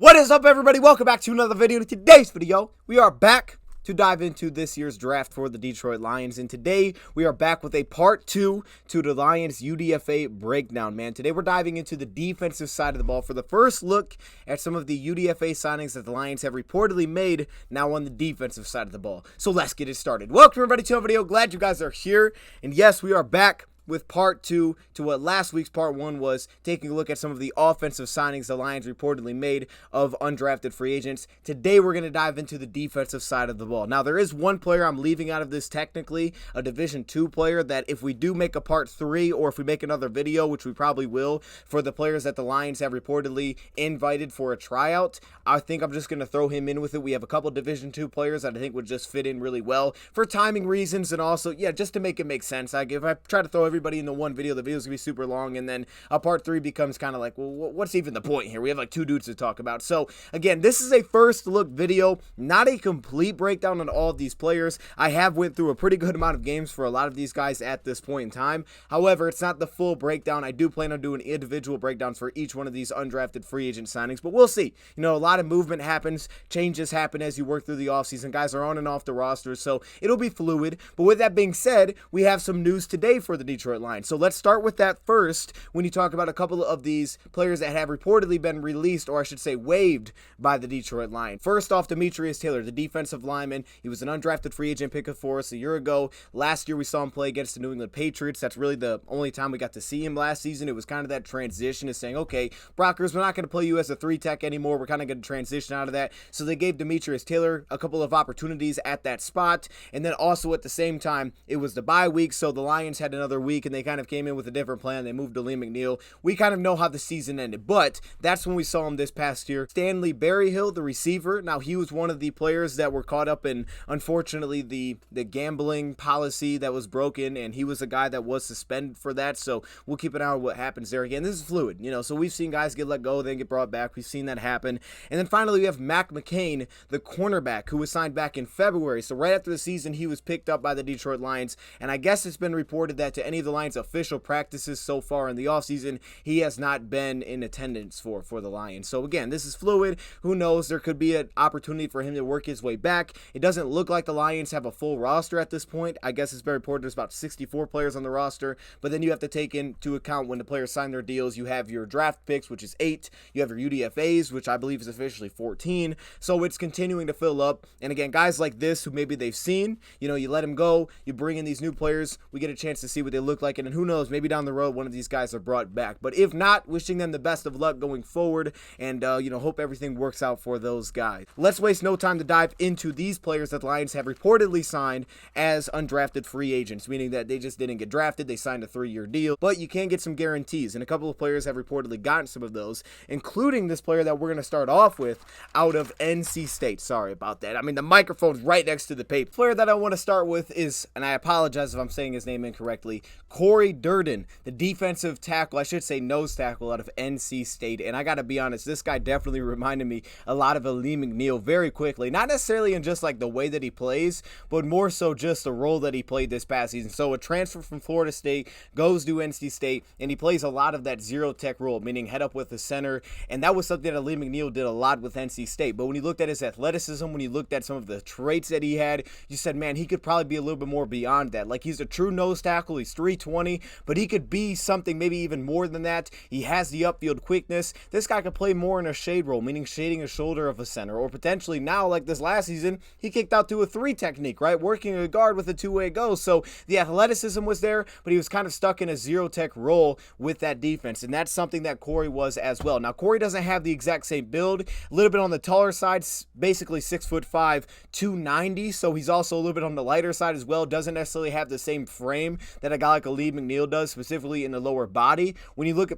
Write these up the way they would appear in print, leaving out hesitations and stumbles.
What is up, everybody? Welcome back to another video. In today's video, we are back to dive into this year's draft for the Detroit Lions. And today, we are back with a part 2 to the Lions UDFA breakdown, man. Today, we're diving into the defensive side of the ball for the first look at some of the UDFA signings that the Lions have reportedly made now on the defensive side of the ball. So let's get it started. Welcome, everybody, to a video. Glad you guys are here. And yes, we are back with part 2 to what last week's part 1 was, taking a look at some of the offensive signings the Lions reportedly made of undrafted free agents. Today we're going to dive into the defensive side of the ball. Now there is one player I'm leaving out of this technically, a Division 2 player that if we do make a part 3 or if we make another video, which we probably will, for the players that the Lions have reportedly invited for a tryout, I think I'm just going to throw him in with it. We have a couple Division 2 players that I think would just fit in really well for timing reasons and also, yeah, just to make it make sense. Like if I try to throw everybody into one video, the video's gonna be super long, and then a part 3 becomes kind of like, well, what's even the point here? We have like 2 dudes to talk about. So again, this is a first look video, not a complete breakdown on all of these players. I have went through a pretty good amount of games for a lot of these guys at this point in time. However, it's not the full breakdown. I do plan on doing individual breakdowns for each one of these undrafted free agent signings, but we'll see. You know, a lot of movement happens, changes happen as you work through the offseason. Guys are on and off the roster, so it'll be fluid. But with that being said, we have some news today for the Detroit Lions. So let's start with that first when you talk about a couple of these players that have reportedly been released, or I should say waived, by the Detroit Lions. First off, Demetrius Taylor, the defensive lineman. He was an undrafted free agent pickup for us a year ago. Last year we saw him play against the New England Patriots. That's really the only time we got to see him last season. It was kind of that transition of saying, okay, Brockers, we're not going to play you as a 3-tech anymore. We're kind of going to transition out of that. So they gave Demetrius Taylor a couple of opportunities at that spot. And then also at the same time, it was the bye week, so the Lions had another week and they kind of came in with a different plan. They moved to Lee McNeil. We kind of know how the season ended, but that's when we saw him this past year. Stanley Berryhill, the receiver. Now, he was one of the players that were caught up in, unfortunately, the gambling policy that was broken, and he was a guy that was suspended for that, so we'll keep an eye on what happens there. Again, this is fluid, you know, so we've seen guys get let go, then get brought back. We've seen that happen. And then finally, we have Mac McCain, the cornerback, who was signed back in February. So right after the season, he was picked up by the Detroit Lions, and I guess it's been reported that to any of the Lions' official practices so far in the offseason, he has not been in attendance for the Lions. So again, this is fluid. Who knows? There could be an opportunity for him to work his way back. It doesn't look like the Lions have a full roster at this point. I guess it's been reported there's about 64 players on the roster, but then you have to take into account when the players sign their deals, you have your draft picks, which is 8. You have your UDFAs, which I believe is officially 14. So it's continuing to fill up. And again, guys like this who maybe they've seen, you know, you let them go, you bring in these new players, we get a chance to see what they look like, and then who knows, maybe down the road one of these guys are brought back. But if not, wishing them the best of luck going forward, and you know, hope everything works out for those guys. Let's waste no time to dive into these players that the Lions have reportedly signed as undrafted free agents, meaning that they just didn't get drafted, they signed a 3-year deal, but you can get some guarantees, and a couple of players have reportedly gotten some of those, including this player that we're going to start off with out of NC State. Sorry about that. I mean, the microphone's right next to the paper. The player that I want to start with is, and I apologize if I'm saying his name incorrectly, Corey Durden, the defensive tackle, I should say nose tackle out of NC State. And I got to be honest, this guy definitely reminded me a lot of Lee McNeil very quickly. Not necessarily in just like the way that he plays, but more so just the role that he played this past season. So a transfer from Florida State, goes to NC State, and he plays a lot of that zero-tech role, meaning head up with the center. And that was something that Lee McNeil did a lot with NC State. But when you looked at his athleticism, when you looked at some of the traits that he had, you said, man, he could probably be a little bit more beyond that. Like, he's a true nose tackle. He's 320, but he could be something maybe even more than that. He has the upfield quickness. This guy could play more in a shade role, meaning shading a shoulder of a center, or potentially now, like this last season, he kicked out to a 3 technique, right? Working a guard with a 2-way go. So the athleticism was there, but he was kind of stuck in a zero-tech role with that defense, and that's something that Corey was as well. Now, Corey doesn't have the exact same build, a little bit on the taller side, basically 6'5", 290, so he's also a little bit on the lighter side as well. Doesn't necessarily have the same frame that a guy like Lee McNeil does, specifically in the lower body. When you look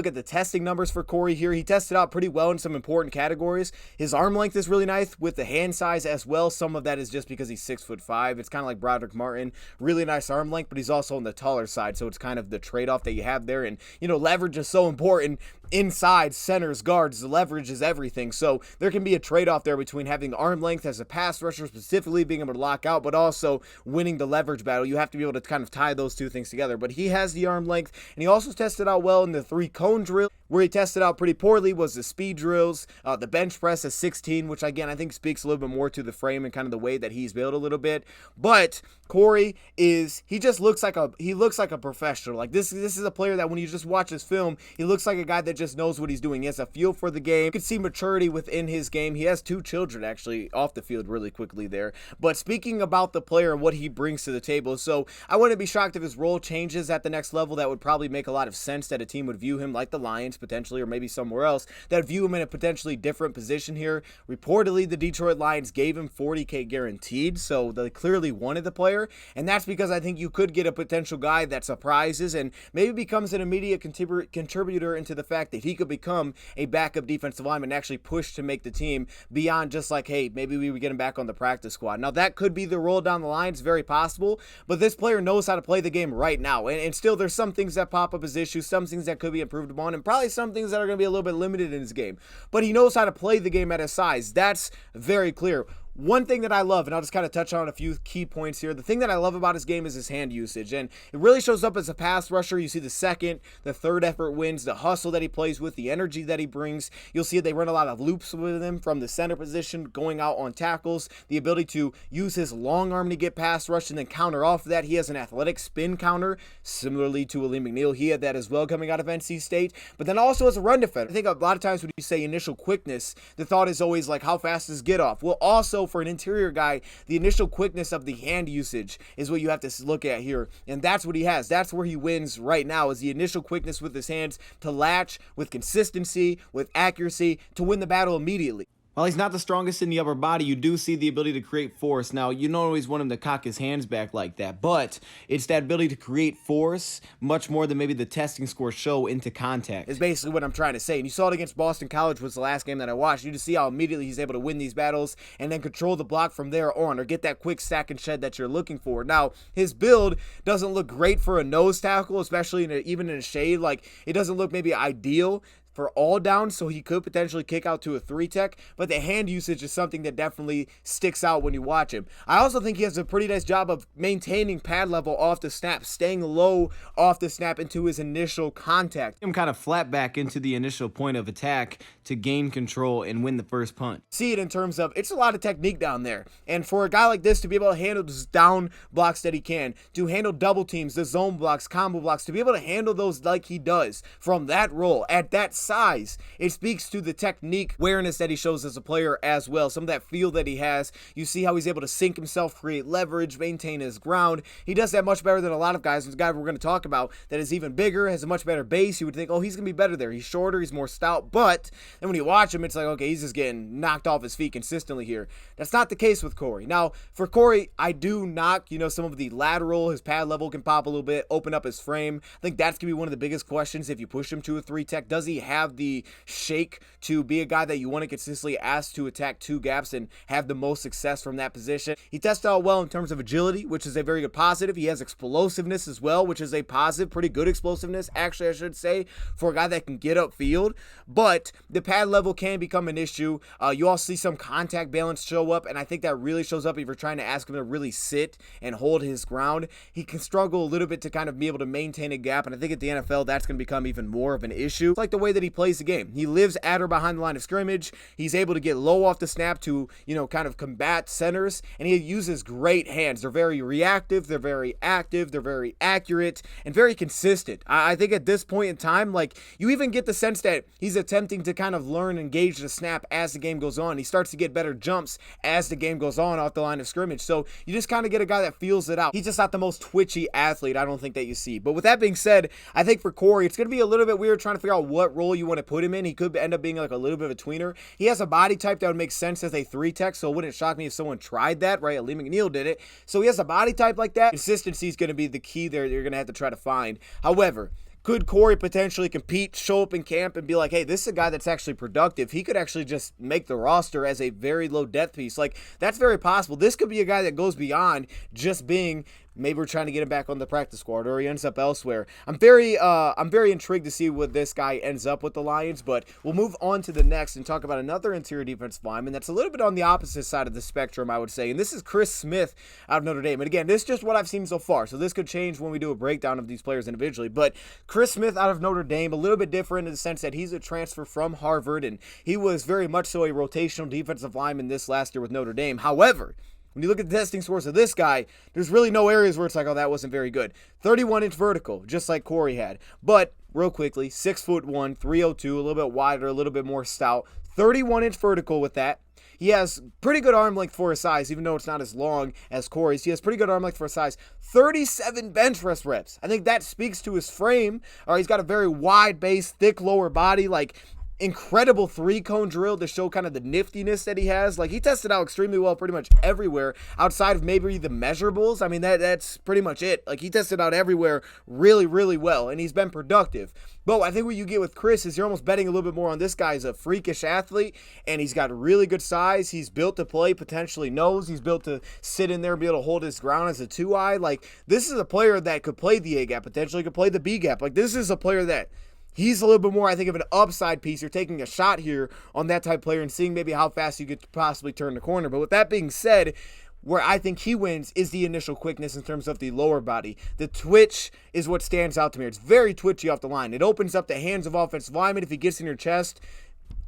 at the testing numbers for Corey here, he tested out pretty well in some important categories. His arm length is really nice with the hand size as well. Some of that is just because he's 6'5". It's kind of like Broderick Martin, really nice arm length, but he's also on the taller side, so it's kind of the trade-off that you have there. And you know, leverage is so important inside centers, guards. The leverage is everything, so there can be a trade-off there between having arm length as a pass rusher, specifically being able to lock out, but also winning the leverage battle. You have to be able to kind of tie those two things together, but he has the arm length, and he also tested out well in the 3-cone drill. Where he tested out pretty poorly was the speed drills, the bench press at 16, which again I think speaks a little bit more to the frame and kind of the way that he's built a little bit. But Corey he just looks like a professional. Like this is a player that when you just watch his film, he looks like a guy that just knows what he's doing. He has a feel for the game. You can see maturity within his game. He has 2 children actually off the field really quickly there. But speaking about the player and what he brings to the table, so I wouldn't be shocked if his role changes at the next level. That would probably make a lot of sense that a team would view him like the Lions potentially, or maybe somewhere else, that view him in a potentially different position here. Reportedly, the Detroit Lions gave him $40K guaranteed, so they clearly wanted the player, and that's because I think you could get a potential guy that surprises and maybe becomes an immediate contributor into the fact that he could become a backup defensive lineman and actually push to make the team beyond just like, hey, maybe we would get him back on the practice squad. Now, that could be the roll down the line. It's very possible, but this player knows how to play the game right now, and still there's some things that pop up as issues, some things that could be improved upon, and probably some things that are going to be a little bit limited in his game, but he knows how to play the game at his size. That's very clear. One thing that I love, and I'll just kind of touch on a few key points here. The thing that I love about his game is his hand usage, and it really shows up as a pass rusher. You see the second, the third effort wins, the hustle that he plays with, the energy that he brings. You'll see they run a lot of loops with him from the center position, going out on tackles, the ability to use his long arm to get pass rush and then counter off that. He has an athletic spin counter, similarly to Aleem McNeil. He had that as well coming out of NC State, but then also as a run defender. I think a lot of times when you say initial quickness, the thought is always like, how fast is get off? Well, also for an interior guy, the initial quickness of the hand usage is what you have to look at here, and that's what he has. That's where he wins right now, is the initial quickness with his hands to latch with consistency, with accuracy, to win the battle immediately. While he's not the strongest in the upper body, you do see the ability to create force. Now, you don't always want him to cock his hands back like that, but it's that ability to create force much more than maybe the testing scores show into contact, is basically what I'm trying to say. And you saw it against Boston College, was the last game that I watched. You just see how immediately he's able to win these battles and then control the block from there on, or get that quick stack and shed that you're looking for. Now, his build doesn't look great for a nose tackle, especially even in a shade. Like, it doesn't look maybe ideal for all downs, so he could potentially kick out to a 3-tech, but the hand usage is something that definitely sticks out when you watch him. I also think he has a pretty nice job of maintaining pad level off the snap, staying low off the snap into his initial contact. Him kind of flat back into the initial point of attack to gain control and win the first punt. See it in terms of, it's a lot of technique down there, and for a guy like this to be able to handle those down blocks that he can, to handle double teams, the zone blocks, combo blocks, to be able to handle those like he does from that role at that size, it speaks to the technique awareness that he shows as a player as well. Some of that feel that he has. You see how he's able to sink himself, create leverage, maintain his ground. He does that much better than a lot of guys. There's a guy we're going to talk about that is even bigger, has a much better base. You would think, oh, he's going to be better there. He's shorter, he's more stout, but then when you watch him, it's like, okay, he's just getting knocked off his feet consistently here. That's not the case with Corey. Now, for Corey, I do knock, some of the lateral. His pad level can pop a little bit, open up his frame. I think that's going to be one of the biggest questions if you push him to a 3-tech. Does he have the shake to be a guy that you want to consistently ask to attack 2 gaps and have the most success from that position? He tested out well in terms of agility, which is a very good positive. He has explosiveness as well, which is a positive, pretty good explosiveness, actually, I should say, for a guy that can get upfield. But the pad level can become an issue. You also see some contact balance show up, and I think that really shows up if you're trying to ask him to really sit and hold his ground. He can struggle a little bit to kind of be able to maintain a gap, and I think at the NFL, that's going to become even more of an issue. It's like the way that he plays the game. He lives at or behind the line of scrimmage. He's able to get low off the snap to, kind of combat centers, and he uses great hands. They're very reactive, they're very active, they're very accurate, and very consistent. I think at this point in time, you even get the sense that he's attempting to kind of learn and gauge the snap as the game goes on. He starts to get better jumps as the game goes on off the line of scrimmage. So you just kind of get a guy that feels it out. He's just not the most twitchy athlete, I don't think, that you see. But with that being said, I think for Corey, it's going to be a little bit weird trying to figure out what role you want to put him in. He could end up being like a little bit of a tweener. He has a body type that would make sense as a 3-tech, so it wouldn't shock me if someone tried that, right? Aleem McNeil did it. So he has a body type like that. Consistency is going to be the key there you're going to have to try to find. However, could Corey potentially compete, show up in camp, and be like, hey, this is a guy that's actually productive? He could actually just make the roster as a very low depth piece. That's very possible. This could be a guy that goes beyond just being maybe we're trying to get him back on the practice squad, or he ends up elsewhere. I'm very intrigued to see what this guy ends up with the Lions, but we'll move on to the next and talk about another interior defensive lineman that's a little bit on the opposite side of the spectrum, I would say, and this is Chris Smith out of Notre Dame. And again, this is just what I've seen so far, so this could change when we do a breakdown of these players individually, but Chris Smith out of Notre Dame, a little bit different in the sense that he's a transfer from Harvard, and he was very much so a rotational defensive lineman this last year with Notre Dame. However, when you look at the testing scores of this guy, there's really no areas where it's like, oh, that wasn't very good. 31-inch vertical, just like Corey had. But, real quickly, 6'1", 302, a little bit wider, a little bit more stout. 31-inch vertical with that. He has pretty good arm length for his size, even though it's not as long as Corey's. He has pretty good arm length for his size. 37 bench press reps. I think that speaks to his frame. He's got a very wide base, thick lower body, like incredible 3-cone drill to show kind of the niftiness that he has. Like, he tested out extremely well pretty much everywhere outside of maybe the measurables. I mean, that's pretty much it. Like, he tested out everywhere really, really well, and he's been productive. But I think what you get with Chris is you're almost betting a little bit more on this guy. He's a freakish athlete, and he's got really good size. He's built to play, potentially knows. He's built to sit in there and be able to hold his ground as a 2-eye. Like, this is a player that could play the A-gap, potentially could play the B-gap. Like, this is a player that he's a little bit more, I think, of an upside piece. You're taking a shot here on that type of player and seeing maybe how fast you could possibly turn the corner. But with that being said, where I think he wins is the initial quickness in terms of the lower body. The twitch is what stands out to me. It's very twitchy off the line. It opens up the hands of offensive linemen. If he gets in your chest,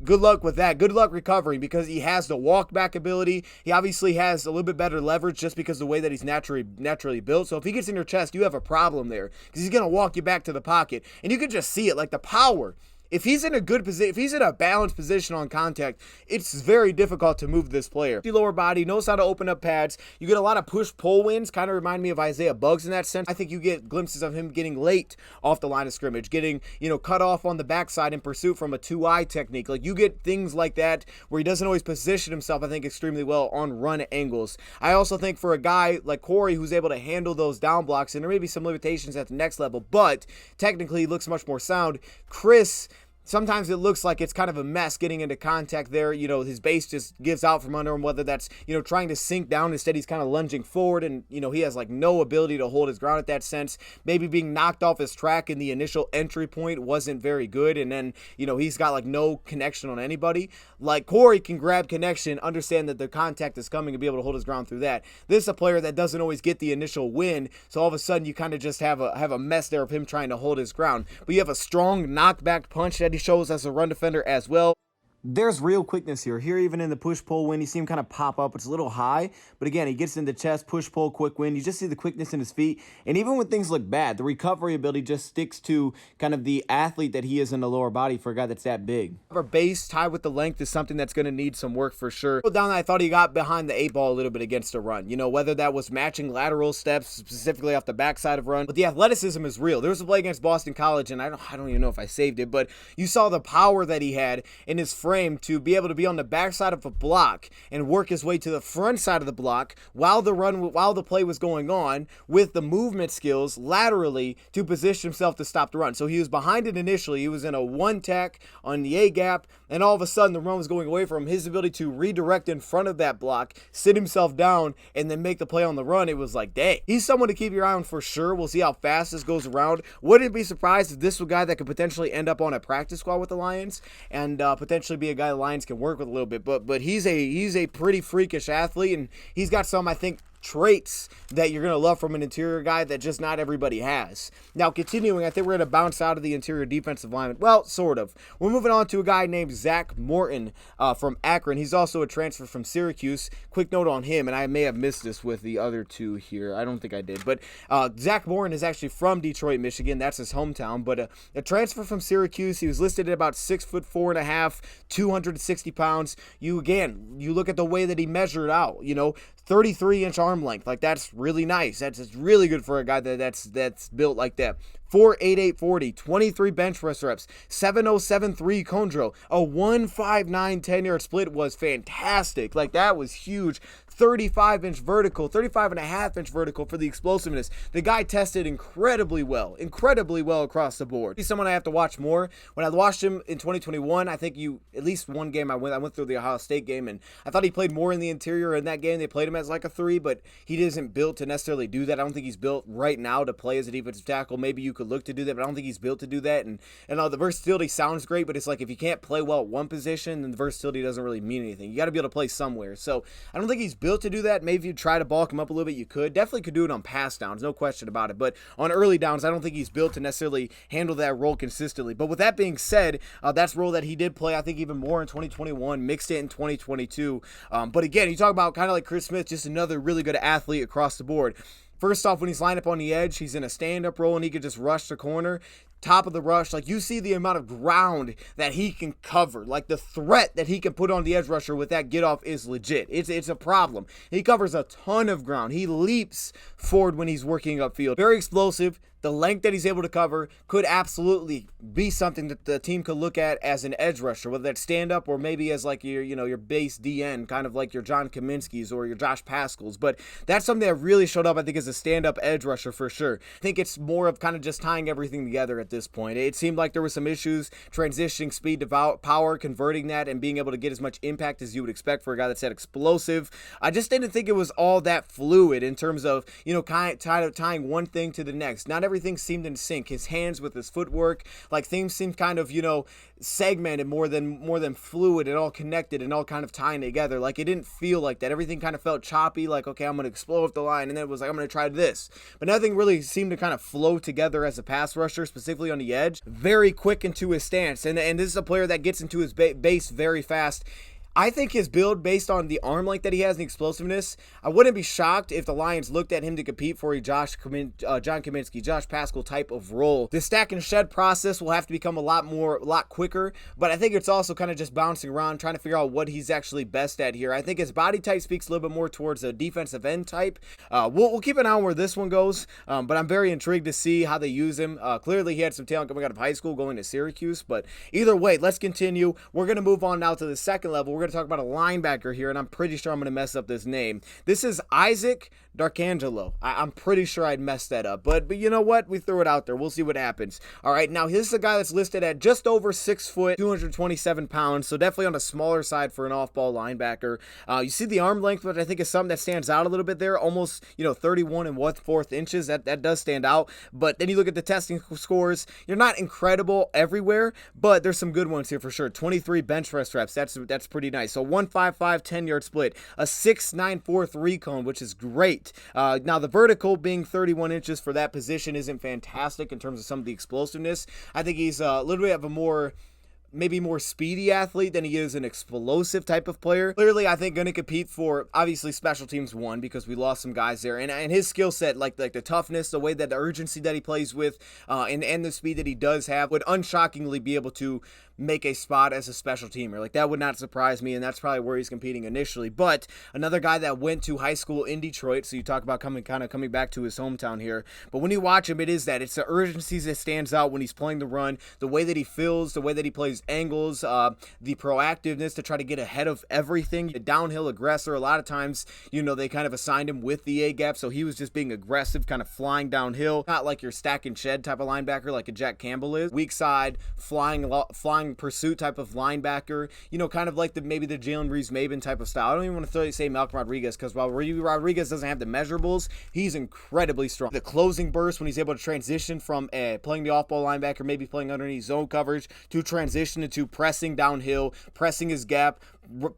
good luck with that. Good luck recovering because he has the walk back ability. He obviously has a little bit better leverage just because of the way that he's naturally built. So if he gets in your chest, you have a problem there because he's going to walk you back to the pocket. And you can just see it, like the power. If he's in a good position, if he's in a balanced position on contact, it's very difficult to move this player. The lower body knows how to open up pads. You get a lot of push-pull wins, kind of remind me of Isaiah Buggs in that sense. I think you get glimpses of him getting late off the line of scrimmage, getting, cut off on the backside in pursuit from a 2-eye technique. Like, you get things like that where he doesn't always position himself, I think, extremely well on run angles. I also think for a guy like Corey who's able to handle those down blocks, and there may be some limitations at the next level, but technically he looks much more sound. Chris, sometimes it looks like it's kind of a mess getting into contact there. His base just gives out from under him, whether that's, trying to sink down. Instead, he's kind of lunging forward, and, he has, like, no ability to hold his ground at that sense. Maybe being knocked off his track in the initial entry point wasn't very good, and then, he's got, like, no connection on anybody. Like, Corey can grab connection, understand that the contact is coming, and be able to hold his ground through that. This is a player that doesn't always get the initial win, so all of a sudden you kind of just have a mess there of him trying to hold his ground. But you have a strong knockback punch that he shows as a run defender as well. There's real quickness here. Here, even in the push-pull win, you see him kind of pop up. It's a little high, but again, he gets in the chest, push-pull, quick win. You just see the quickness in his feet, and even when things look bad, the recovery ability just sticks to kind of the athlete that he is in the lower body for a guy that's that big. Our base tied with the length is something that's going to need some work for sure. Down, I thought he got behind the 8-ball a little bit against the run. Whether that was matching lateral steps, specifically off the backside of run, but the athleticism is real. There was a play against Boston College, and I don't even know if I saved it, but you saw the power that he had in his frame to be able to be on the backside of a block and work his way to the front side of the block while the play was going on with the movement skills laterally to position himself to stop the run. So he was behind it initially. He was in a 1-tack on the A-gap, and all of a sudden the run was going away from him. His ability to redirect in front of that block, sit himself down, and then make the play on the run, it was like, dang. He's someone to keep your eye on for sure. We'll see how fast this goes around. Wouldn't be surprised if this was a guy that could potentially end up on a practice squad with the Lions and potentially be a guy the Lions can work with a little bit, but he's a pretty freakish athlete, and he's got some, I think, traits that you're going to love from an interior guy that just not everybody has. Now, continuing, I think we're going to bounce out of the interior defensive lineman. Well, sort of. We're moving on to a guy named Zach Morton from Akron. He's also a transfer from Syracuse. Quick note on him, and I may have missed this with the other two here. I don't think I did. But Zach Morton is actually from Detroit, Michigan. That's his hometown. But a transfer from Syracuse. He was listed at about 6'4.5", 260 pounds. You look at the way that he measured out, 33-inch arm length. Like, that's really nice. That's really good for a guy that's built like that. 4.8840, 23 bench press reps, 7.073 cone drill, a 1.59 10-yard split was fantastic. Like, that was huge. 35-inch vertical, 35.5-inch vertical for the explosiveness. The guy tested incredibly well across the board. He's someone I have to watch more. When I watched him in 2021, I think at least one game I went through the Ohio State game, and I thought he played more in the interior in that game. They played him as like a 3, but he isn't built to necessarily do that. I don't think he's built right now to play as a defensive tackle. Maybe you could look to do that, but I don't think he's built to do that. And the versatility sounds great, but it's like if you can't play well at one position, then the versatility doesn't really mean anything. You got to be able to play somewhere. So I don't think he's built to do that. Maybe if you try to bulk him up a little bit, you could. Definitely could do it on pass downs, no question about it. But on early downs, I don't think he's built to necessarily handle that role consistently. But with that being said, that's a role that he did play, I think, even more in 2021, mixed it in 2022. But again, you talk about kind of like Chris Smith, just another really good athlete across the board. First off, when he's lined up on the edge, he's in a stand-up role and he could just rush the corner. Top of the rush, like, you see the amount of ground that he can cover. Like, the threat that he can put on the edge rusher with that get off is legit. It's a problem. He covers a ton of ground. He leaps forward when he's working upfield. Very explosive. The length that he's able to cover could absolutely be something that the team could look at as an edge rusher, whether that's stand up or maybe as like your base DN, kind of like your John Kaminsky's or your Josh Pascal's. But that's something that really showed up, I think, as a stand up edge rusher for sure. I think it's more of kind of just tying everything together at this point. It seemed like there were some issues transitioning speed to power, converting that, and being able to get as much impact as you would expect for a guy that's that explosive. I just didn't think it was all that fluid in terms of, kind of tying one thing to the next. Not everything seemed in sync. His hands with his footwork, like, things seemed kind of, segmented more than fluid and all connected and all kind of tying together. Like, it didn't feel like that. Everything kind of felt choppy, like, okay, I'm going to explode off the line, and then it was like, I'm going to try this. But nothing really seemed to kind of flow together as a pass rusher, specifically on the edge. Very quick into his stance, and this is a player that gets into his base very fast. I think his build, based on the arm length that he has and the explosiveness, I wouldn't be shocked if the Lions looked at him to compete for a John Kaminsky, Josh Pascal type of role. The stack and shed process will have to become a lot quicker, but I think it's also kind of just bouncing around, trying to figure out what he's actually best at here. I think his body type speaks a little bit more towards a defensive end type. We'll keep an eye on where this one goes, but I'm very intrigued to see how they use him. Clearly, he had some talent coming out of high school, going to Syracuse, but either way, let's continue. We're going to move on now to the second level. We're going to talk about a linebacker here, and I'm pretty sure I'm going to mess up this name. This is Isaac Darkangelo. I'm pretty sure I'd messed that up, but you know what? We threw it out there. We'll see what happens. All right, now this is a guy that's listed at just over 6 foot, 227 pounds, so definitely on the smaller side for an off-ball linebacker. You see the arm length, which I think is something that stands out a little bit there, almost 31 and 1/4 inches. That does stand out, but then you look at the testing scores. You're not incredible everywhere, but there's some good ones here for sure. 23 bench press reps. That's pretty nice. So 1.55 10-yard split, a 6.943 cone, which is great. Now the vertical being 31 inches for that position isn't fantastic in terms of some of the explosiveness. I think he's a little bit of a maybe more speedy athlete than he is an explosive type of player. Clearly, I think going to compete for, obviously, special teams 1 because we lost some guys there. And his skill set, like the toughness, the way that the urgency that he plays with, and the speed that he does have would unshockingly be able to make a spot as a special teamer. Like, that would not surprise me, and that's probably where he's competing initially. But another guy that went to high school in Detroit, so you talk about coming back to his hometown here. But when you watch him, it's the urgency that stands out when he's playing the run, the way that he feels, the way that he plays angles, the proactiveness to try to get ahead of everything. A downhill aggressor, a lot of times, they kind of assigned him with the A-gap, so he was just being aggressive, kind of flying downhill. Not like your stack and shed type of linebacker like a Jack Campbell is. Weak side, flying pursuit type of linebacker, kind of like maybe the Jalen Reeves-Maben type of style. I don't even want to say Malcolm Rodriguez, because while Rodriguez doesn't have the measurables, he's incredibly strong. The closing burst when he's able to transition from playing the off-ball linebacker, maybe playing underneath zone coverage, to transition into pressing downhill, pressing his gap,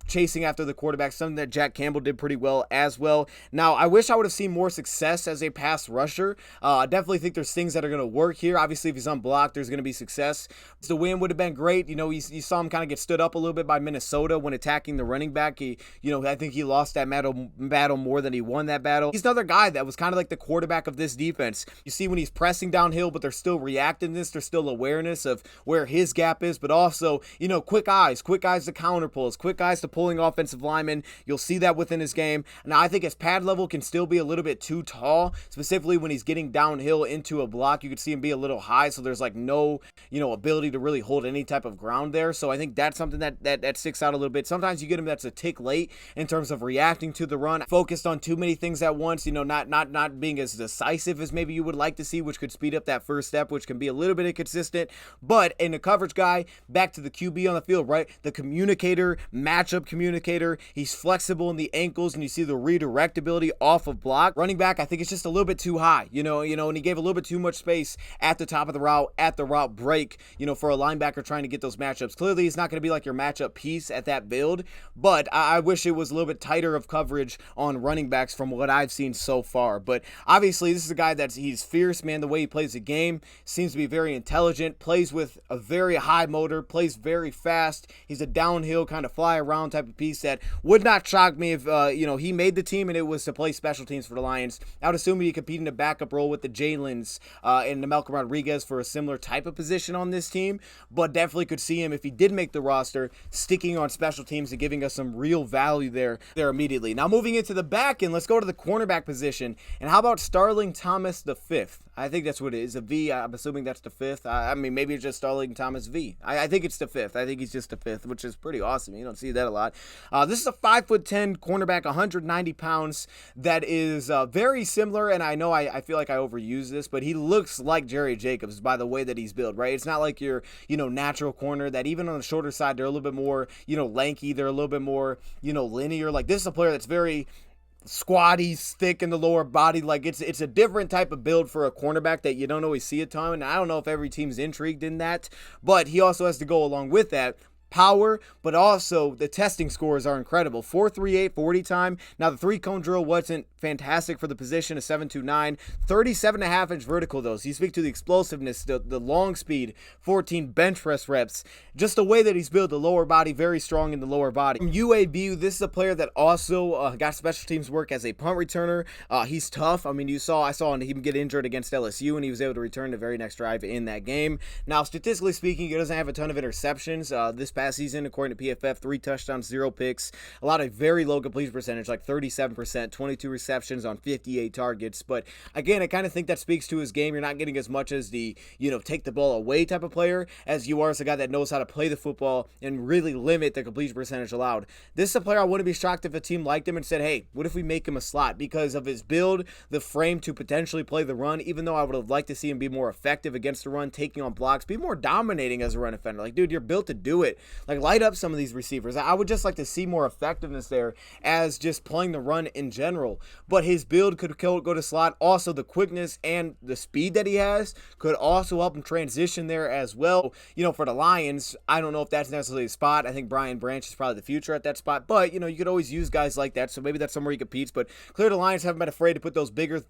chasing after the quarterback, something that Jack Campbell did pretty well as well. Now, I wish I would have seen more success as a pass rusher. I definitely think there's things that are going to work here. Obviously, if he's unblocked, there's going to be success. The win would have been great. You saw him kind of get stood up a little bit by Minnesota when attacking the running back. I think he lost that battle more than he won that battle. He's another guy that was kind of like the quarterback of this defense. You see when he's pressing downhill, but there's still reactiveness, there's still awareness of where his gap is, but also, you know, quick eyes to counter pulls, quick eyes to pulling offensive linemen. You'll see that within his game. Now, I think his pad level can still be a little bit too tall, specifically when he's getting downhill into a block. You could see him be a little high, so there's like no, you know, ability to really hold any type of ground there. So I think that's something that sticks out a little bit. Sometimes you get him that's a tick late in terms of reacting to the run, focused on too many things at once, you know, not being as decisive as maybe you would like to see, which could speed up that first step, which can be a little bit inconsistent. But in the coverage guy, back to the QB on the field, right? The communicator, matchup communicator. He's flexible in the ankles, and you see the redirect ability off of block. Running back, I think it's just a little bit too high, you know, and he gave a little bit too much space at the top of the route, at the route break, you know, for a linebacker trying to get those matchups. Clearly, he's not going to be like your matchup piece at that build, but I wish it was a little bit tighter of coverage on running backs from what I've seen so far. But obviously, this is a guy he's fierce, man. The way he plays the game seems to be very intelligent, plays with a very high motor, plays very fast. He's a downhill kind of fly around type of piece that would not shock me if, you know, he made the team and it was to play special teams for the Lions. I would assume he'd compete in a backup role with the Jalen's and the Malcolm Rodriguez for a similar type of position on this team, but definitely could see him, if he did make the roster, sticking on special teams and giving us some real value there immediately. Now, moving into the back end, let's go to the cornerback position. And how about Starling Thomas the fifth? I think that's what it is. A V, I'm assuming that's the fifth. I mean, maybe it's just Starling Thomas V. I think it's the fifth. I think he's just the fifth, which is pretty awesome. You don't see that a lot. This is a 5'10" cornerback, 190 pounds, that is very similar, and I know I feel like I overuse this, but he looks like Jerry Jacobs by the way that he's built, right? It's not like your, you know, natural corner that even on the shorter side, they're a little bit more, you know, lanky. They're a little bit more, you know, linear. Like, this is a player that's very squatty, thick in the lower body. Like, it's a different type of build for a cornerback that you don't always see a ton, and I don't know if every team's intrigued in that, but he also has to go along with that power, but also the testing scores are incredible. 4.38 40 time. Now, the 3-cone drill wasn't fantastic for the position, a 7.29. 37.5-inch vertical, though. So you speak to the explosiveness, the long speed, 14 bench press reps. Just the way that he's built, the lower body, very strong in the lower body. From UAB, this is a player that also got special teams work as a punt returner. He's tough. I mean, I saw him get injured against LSU, and he was able to return the very next drive in that game. Now, statistically speaking, he doesn't have a ton of interceptions. This past season, according to PFF, 3 touchdowns, 0 picks. A lot of very low completion percentage, like 37%, 22 receptions on 58 targets. But again, I kind of think that speaks to his game. You're not getting as much as the, you know, take the ball away type of player as you are as a guy that knows how to play the football and really limit the completion percentage allowed. This is a player I wouldn't be shocked if a team liked him and said, hey, what if we make him a slot? Because of his build, the frame to potentially play the run, even though I would have liked to see him be more effective against the run, taking on blocks, be more dominating as a run defender. Like, dude, you're built to do it. Like, light up some of these receivers. I would just like to see more effectiveness there as just playing the run in general. But his build could go to slot. Also, the quickness and the speed that he has could also help him transition there as well. You know, for the Lions, I don't know if that's necessarily a spot. I think Brian Branch is probably the future at that spot. But, you know, you could always use guys like that. So maybe that's somewhere he competes. But clearly, the Lions haven't been afraid to put those bigger,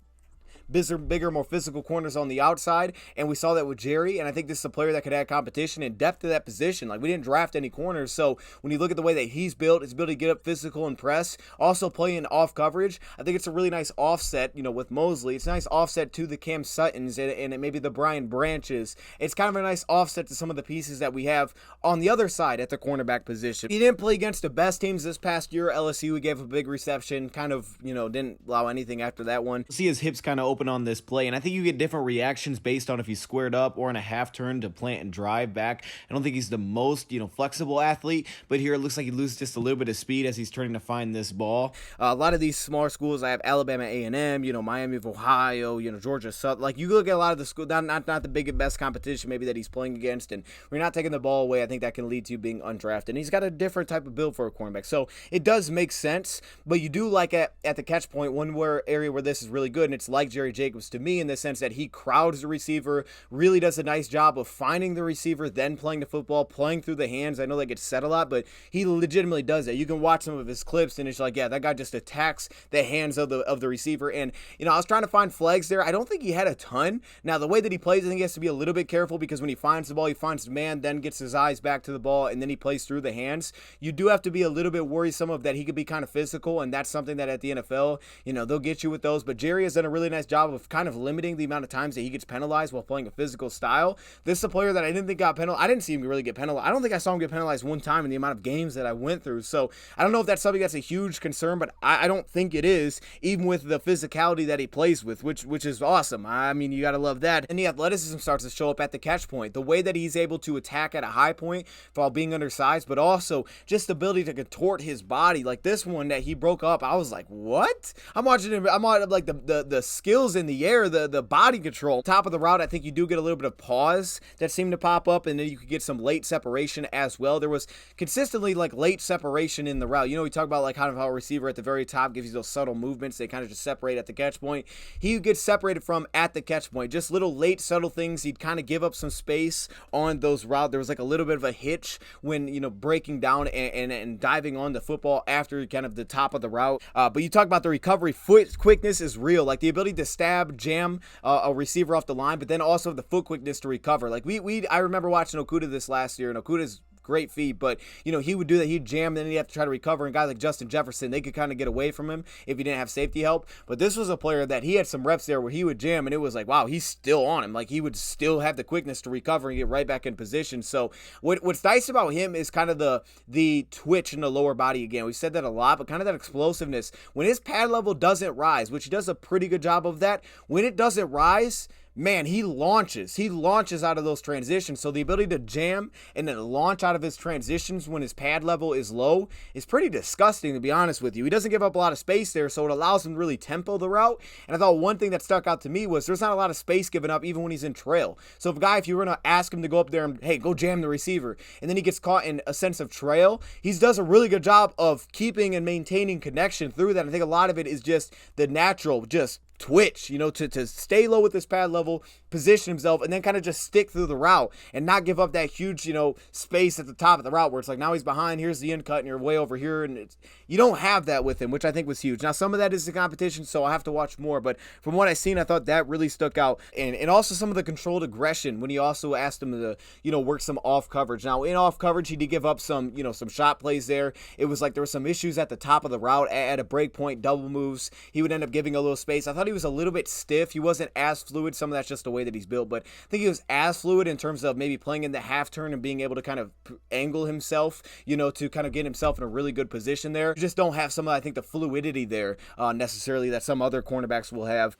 more physical corners on the outside, and we saw that with Jerry, and I think this is a player that could add competition and depth to that position. Like, we didn't draft any corners, so when you look at the way that he's built, his ability to get up physical and press, also playing off coverage, I think it's a really nice offset, you know, with Mosley. It's a nice offset to the Cam Suttons and maybe the Brian Branches. It's kind of a nice offset to some of the pieces that we have on the other side at the cornerback position. He didn't play against the best teams this past year. LSU, he gave a big reception, kind of, you know, didn't allow anything after that one. See his hips kind of open on this play, and I think you get different reactions based on if he's squared up or in a half turn to plant and drive back. I don't think he's the most, you know, flexible athlete, but here it looks like he loses just a little bit of speed as he's turning to find this ball. A lot of these smaller schools, I have Alabama A&M, you know, Miami of Ohio, you know, Georgia Southern. Like, you look at a lot of the school, not the biggest, best competition maybe that he's playing against, and we're not taking the ball away. I think that can lead to being undrafted, and he's got a different type of build for a cornerback, so it does make sense. But you do like at the catch point, one area where this is really good, and it's like Jerry Jacobs to me in the sense that he crowds the receiver, really does a nice job of finding the receiver, then playing the football, playing through the hands. I know that gets said a lot, but he legitimately does that. You can watch some of his clips, and it's like, yeah, that guy just attacks the hands of the receiver. And, you know, I was trying to find flags there. I don't think he had a ton. Now, the way that he plays, I think he has to be a little bit careful, because when he finds the ball, he finds the man, then gets his eyes back to the ball, and then he plays through the hands. You do have to be a little bit worrisome of that he could be kind of physical, and that's something that at the NFL, you know, they'll get you with those. But Jerry has done a really nice job of kind of limiting the amount of times that he gets penalized while playing a physical style. This is a player that I didn't think got penalized. I didn't see him really get penalized. I don't think I saw him get penalized one time in the amount of games that I went through. So I don't know if that's something that's a huge concern, but I don't think it is, even with the physicality that he plays with, which is awesome. I mean, you got to love that. And the athleticism starts to show up at the catch point. The way that he's able to attack at a high point while being undersized, but also just the ability to contort his body. Like this one that he broke up, I was like, what? I'm watching him. I'm on like the skills in the air, the body control. Top of the route, I think you do get a little bit of pause that seemed to pop up, and then you could get some late separation as well. There was consistently like late separation in the route. You know, we talk about like kind of how a receiver at the very top gives you those subtle movements. They kind of just separate at the catch point. He gets separated from at the catch point. Just little late subtle things. He'd kind of give up some space on those routes. There was like a little bit of a hitch when, you know, breaking down and diving on the football after kind of the top of the route. But you talk about the recovery, foot quickness is real. Like the ability to stab, jam a receiver off the line, but then also the foot quickness to recover. Like I remember watching Okudah this last year, and Okudah's great feet, but you know, he would do that. He'd jam, then he'd have to try to recover, and guys like Justin Jefferson, they could kind of get away from him if he didn't have safety help. But this was a player that he had some reps there where he would jam, and it was like, wow, he's still on him. Like he would still have the quickness to recover and get right back in position. So what's nice about him is kind of the twitch in the lower body. Again, we said that a lot, but kind of that explosiveness when his pad level doesn't rise, which he does a pretty good job of that. When it doesn't rise, man, he launches out of those transitions. So the ability to jam and then launch out of his transitions when his pad level is low is pretty disgusting, to be honest with you. He doesn't give up a lot of space there, so it allows him to really tempo the route. And I thought one thing that stuck out to me was there's not a lot of space given up even when he's in trail. So if you were going to ask him to go up there and, hey, go jam the receiver, and then he gets caught in a sense of trail, he does a really good job of keeping and maintaining connection through that. I think a lot of it is just the natural, just twitch, you know, to stay low with his pad level, position himself, and then kind of just stick through the route and not give up that huge, you know, space at the top of the route where it's like, now he's behind, here's the end cut, and you're way over here, and you don't have that with him, which I think was huge. Now, some of that is the competition, so I have to watch more, but from what I've seen, I thought that really stuck out, and also some of the controlled aggression when he also asked him to, you know, work some off coverage. Now, in off coverage, he did give up some, you know, some shot plays there. It was like there were some issues at the top of the route, at a break point, double moves. He would end up giving a little space. I thought he was a little bit stiff. He wasn't as fluid. Some of that's just the way that he's built, but I think he was as fluid in terms of maybe playing in the half turn and being able to kind of angle himself, you know, to kind of get himself in a really good position there. You just don't have some of, I think, the fluidity there necessarily that some other cornerbacks will have.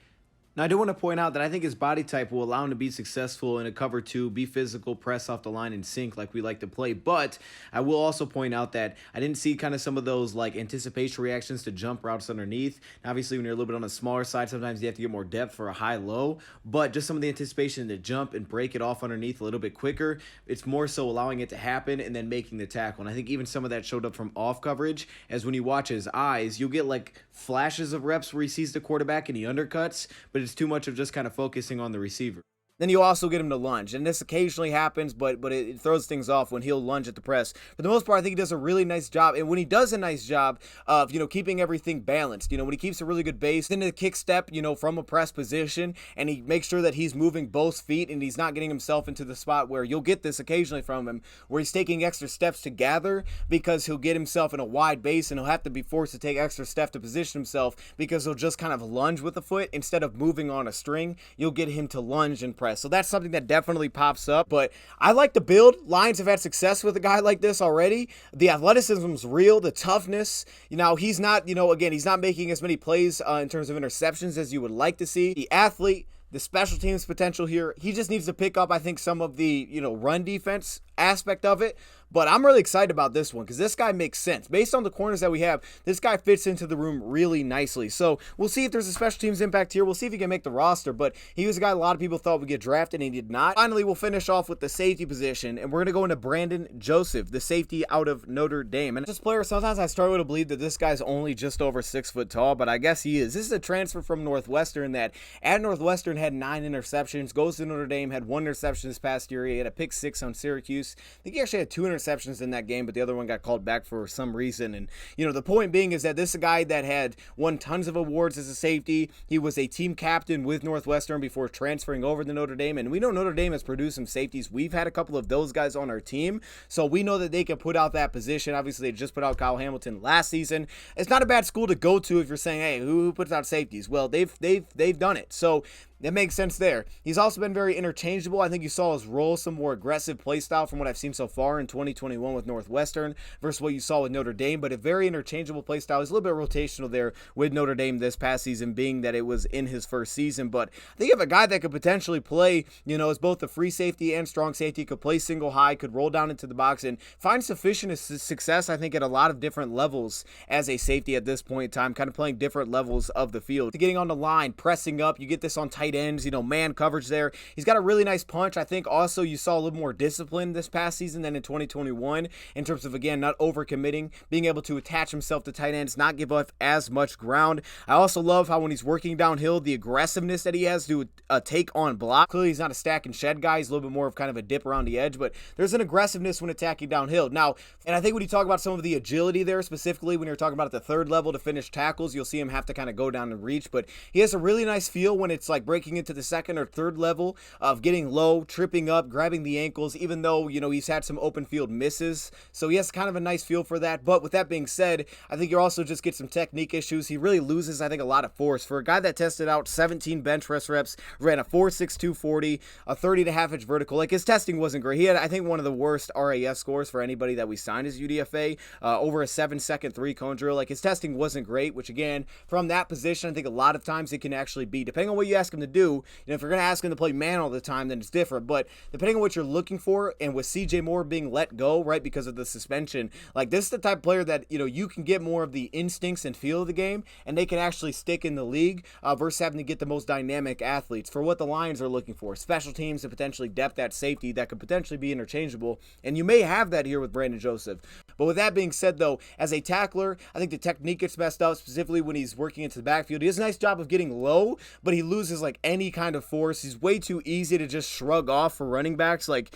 Now, I do want to point out that I think his body type will allow him to be successful in a cover two, be physical, press off the line, and sink like we like to play. But I will also point out that I didn't see kind of some of those like anticipation reactions to jump routes underneath. Obviously, when you're a little bit on the smaller side, sometimes you have to get more depth for a high-low. But just some of the anticipation to jump and break it off underneath a little bit quicker, it's more so allowing it to happen and then making the tackle. And I think even some of that showed up from off coverage, as when you watch his eyes, you'll get like flashes of reps where he sees the quarterback and he undercuts, but it's too much of just kind of focusing on the receiver. Then you also get him to lunge, and this occasionally happens, but it throws things off when he'll lunge at the press. For the most part, I think he does a really nice job, and when he does a nice job of, you know, keeping everything balanced, you know, when he keeps a really good base, then the kick step, you know, from a press position, and he makes sure that he's moving both feet, and he's not getting himself into the spot where you'll get this occasionally from him, where he's taking extra steps to gather, because he'll get himself in a wide base, and he'll have to be forced to take extra steps to position himself, because he'll just kind of lunge with the foot instead of moving on a string. You'll get him to lunge and press. So that's something that definitely pops up, but I like the build. Lions have had success with a guy like this already. The athleticism's real, the toughness, you know, he's not, you know, again, he's not making as many plays in terms of interceptions as you would like to see. The athlete, the special teams potential here, he just needs to pick up, I think, some of the, you know, run defense aspect of it. But I'm really excited about this one because this guy makes sense. Based on the corners that we have, this guy fits into the room really nicely. So we'll see if there's a special teams impact here. We'll see if he can make the roster, but he was a guy a lot of people thought would get drafted, and he did not. Finally, we'll finish off with the safety position, and we're going to go into Brandon Joseph, the safety out of Notre Dame. And this player, sometimes I struggle to believe that this guy's only just over 6 foot tall, but I guess he is. This is a transfer from Northwestern that at Northwestern had 9 interceptions, goes to Notre Dame, had 1 interception this past year. He had a pick 6 on Syracuse. games. I think he actually had 2 interceptions in that game, but the other one got called back for some reason. And, the point being is that this is a guy that had won tons of awards as a safety. He was a team captain with Northwestern before transferring over to Notre Dame. And we know Notre Dame has produced some safeties. We've had a couple of those guys on our team, so we know that they can put out that position. Obviously, they just put out Kyle Hamilton last season. It's not a bad school to go to if you're saying, hey, who puts out safeties? Well, they've done it. So that makes sense there. He's also been very interchangeable. I think you saw his role some more aggressive play style from what I've seen so far in 2021 with Northwestern versus what you saw with Notre Dame, but a very interchangeable play style. He's a little bit rotational there with Notre Dame this past season, being that it was in his first season. But I think you have a guy that could potentially play, as both a free safety and strong safety, could play single high, could roll down into the box and find sufficient success, I think, at a lot of different levels as a safety at this point in time, kind of playing different levels of the field. Getting on the line, pressing up, you get this on tight ends, man coverage there. He's got a really nice punch. I think also you saw a little more discipline this past season than in 2021 in terms of, again, not overcommitting, being able to attach himself to tight ends, not give up as much ground. I also love how when he's working downhill, the aggressiveness that he has to take on block. Clearly, he's not a stack and shed guy. He's a little bit more of kind of a dip around the edge, but there's an aggressiveness when attacking downhill. Now, and I think when you talk about some of the agility there, specifically when you're talking about at the third level to finish tackles, you'll see him have to kind of go down and reach, but he has a really nice feel when it's like breaking into the second or third level of getting low, tripping up, grabbing the ankles, even though, he's had some open field misses. So he has kind of a nice feel for that. But with that being said, I think you also just get some technique issues. He really loses, I think, a lot of force. For a guy that tested out 17 bench press reps, ran a 4.62 40, a 30.5 inch vertical, like his testing wasn't great. He had, I think, one of the worst RAS scores for anybody that we signed as UDFA, over a 7-second 3-cone drill. Like his testing wasn't great, which again, from that position, I think a lot of times it can actually be, depending on what you ask him to do, if you're going to ask him to play man all the time, then it's different. But depending on what you're looking for, and with CJ Moore being let go, right, because of the suspension, like this is the type of player that, you can get more of the instincts and feel of the game, and they can actually stick in the league versus having to get the most dynamic athletes for what the Lions are looking for. Special teams and potentially depth at safety that could potentially be interchangeable, and you may have that here with Brandon Joseph. But with that being said, though, as a tackler, I think the technique gets messed up, specifically when he's working into the backfield. He does a nice job of getting low, but he loses like any kind of force. He's way too easy to just shrug off for running backs. Like,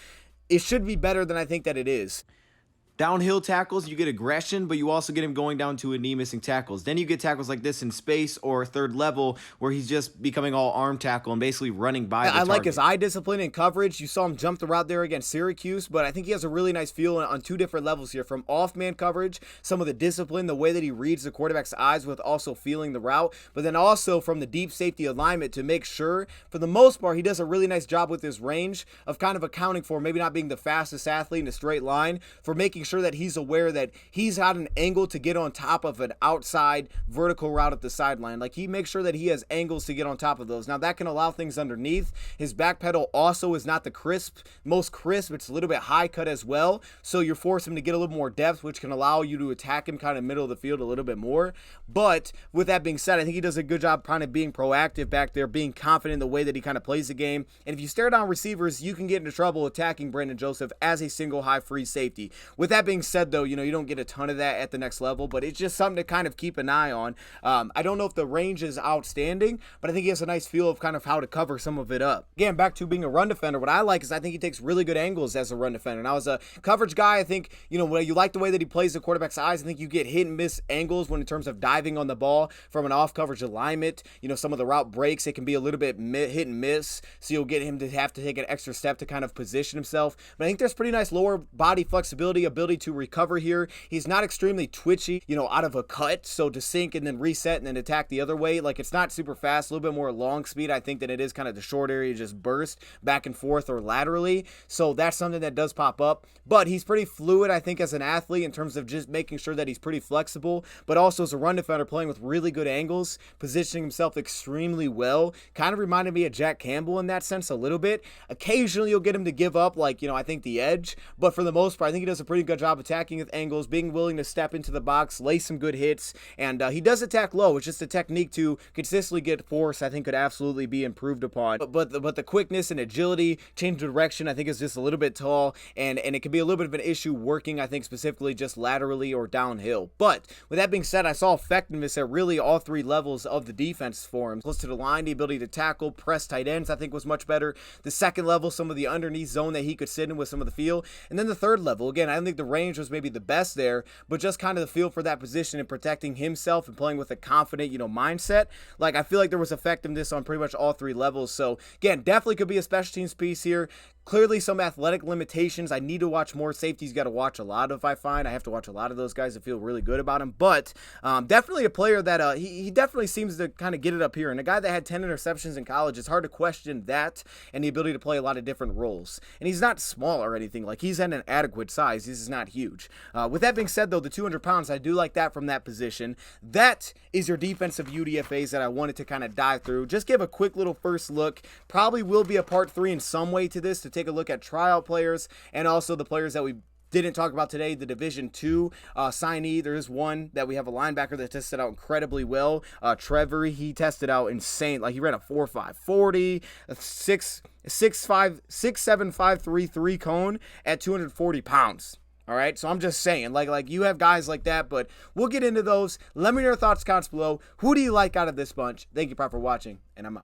it should be better than I think that it is. Downhill tackles, you get aggression, but you also get him going down to a knee missing tackles. Then you get tackles like this in space or third level where he's just becoming all arm tackle and basically running by the target. I like his eye discipline and coverage. You saw him jump the route there against Syracuse, but I think he has a really nice feel on 2 different levels here. From off-man coverage, some of the discipline, the way that he reads the quarterback's eyes with also feeling the route, but then also from the deep safety alignment to make sure, for the most part, he does a really nice job with his range of kind of accounting for maybe not being the fastest athlete in a straight line, for making sure that he's aware that he's got an angle to get on top of an outside vertical route at the sideline. Like, he makes sure that he has angles to get on top of those. Now, that can allow things underneath. His back pedal also is not the most crisp. It's a little bit high cut as well. So you're forcing him to get a little more depth, which can allow you to attack him kind of middle of the field a little bit more. But with that being said, I think he does a good job kind of being proactive back there, being confident in the way that he kind of plays the game. And if you stare down receivers, you can get into trouble attacking Brandon Joseph as a single high free safety. With that being said, though, you don't get a ton of that at the next level, but it's just something to kind of keep an eye on. I don't know if the range is outstanding, but I think he has a nice feel of kind of how to cover some of it up. Again, back to being a run defender, what I like is I think he takes really good angles as a run defender. Now, as a coverage guy, I think, when you like the way that he plays the quarterback's eyes, I think you get hit and miss angles when in terms of diving on the ball from an off coverage alignment. Some of the route breaks, it can be a little bit hit and miss, so you'll get him to have to take an extra step to kind of position himself. But I think there's pretty nice lower body flexibility, ability to recover here. He's not extremely twitchy, out of a cut, so to sink and then reset and then attack the other way, like, it's not super fast, a little bit more long speed, I think, than it is kind of the short area, just burst back and forth or laterally. So that's something that does pop up, but he's pretty fluid, I think, as an athlete in terms of just making sure that he's pretty flexible, but also as a run defender playing with really good angles, positioning himself extremely well. Kind of reminded me of Jack Campbell in that sense a little bit. Occasionally you'll get him to give up, like, I think the edge, but for the most part, I think he does a pretty good job attacking with angles, being willing to step into the box, lay some good hits, and he does attack low. It's just a technique to consistently get force I think could absolutely be improved upon. But the quickness and agility, change of direction, I think is just a little bit tall, and it can be a little bit of an issue working, I think, specifically just laterally or downhill. But with that being said, I saw effectiveness at really all three levels of the defense for him. Close to the line, the ability to tackle, press tight ends, I think was much better. The second level, some of the underneath zone that he could sit in with some of the feel. And then the third level, again, I don't think the range was maybe the best there, but just kind of the feel for that position and protecting himself and playing with a confident, mindset. Like, I feel like there was effectiveness on pretty much all three levels. So again, definitely could be a special teams piece here. Clearly some athletic limitations. I need to watch more safeties. Got to watch a lot of, I find. I have to watch a lot of those guys to feel really good about him. But definitely a player that he definitely seems to kind of get it up here. And a guy that had 10 interceptions in college, it's hard to question that and the ability to play a lot of different roles. And he's not small or anything. Like, he's at an adequate size. This is not huge. With that being said, though, the 200 pounds, I do like that from that position. That is your defensive UDFAs that I wanted to kind of dive through. Just give a quick little first look. Probably will be a part 3 in some way to this, to take a look at tryout players and also the players that we didn't talk about today, the Division 2 signee. There is one that we have a linebacker that tested out incredibly well. Trevor, he tested out insane. Like, he ran a 4.5 40, a 6.75 cone at 240 pounds. All right, so I'm just saying, like you have guys like that, but we'll get into those. Let me know your thoughts, comments below. Who do you like out of this bunch? Thank you, Prop, for watching, and I'm out.